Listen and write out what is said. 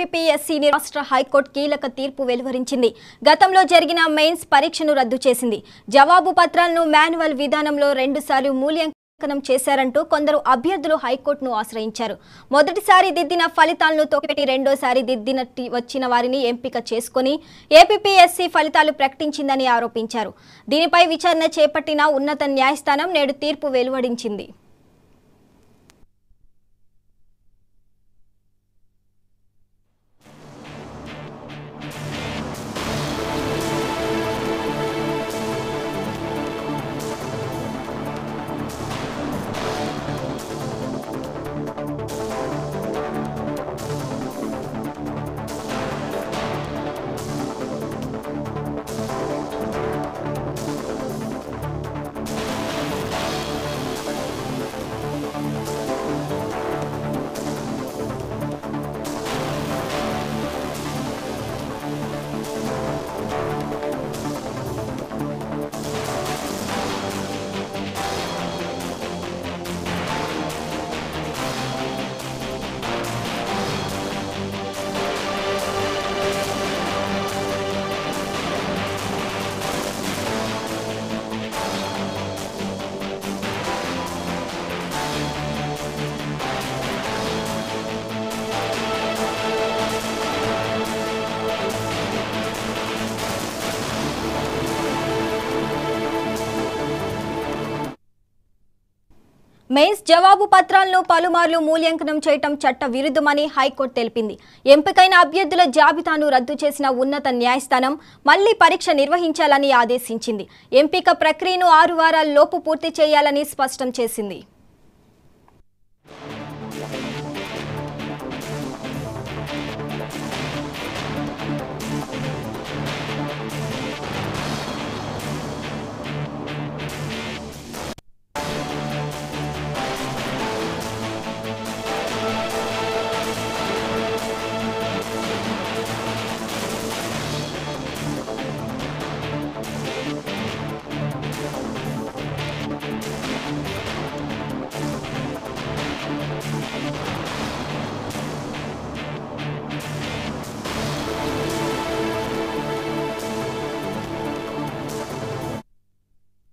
APPSC రాష్ట్ర high court కీలక తీర్పు వెలువరించింది. గతంలో జరిగిన మెయిన్స్ పరీక్షను రద్దు చేసింది. జవాబు పత్రాలను మాన్యువల్ విధానంలో 2 సార్లు మూల్యాంకనం చేశారంటూ కొందరు అభ్యర్థులు హైకోర్టును ఆశ్రయించారు. మొదటిసారి దిద్దిన ఫలితాలను తొక్కిపెట్టి రెండోసారి దిద్దినట్టు వచ్చిన వారిని ఎంపిక చేసుకుని ఏపీపీఎస్సీ ఫలితాలు ప్రకటించిందని ఆరోపించారు. దీనిపై విచారణ చేపట్టిన ఉన్నత న్యాయస్థానం నేడు తీర్పు వెలువడించింది. మెయిన్స్ జవాబు పత్రాలను పలుమార్లు మూల్యాంకనం చేయటం చట్ట విరుద్ధమని హైకోర్టు తెలిపింది. ఎంపికైన అభ్యర్థుల జాబితాను రద్దు చేసిన ఉన్నత న్యాయస్థానం మళ్లీ పరీక్ష నిర్వహించాలని ఆదేశించింది. ఎంపిక ప్రక్రియను 6 వారాల లోపు పూర్తి చేయాలని స్పష్టం చేసింది.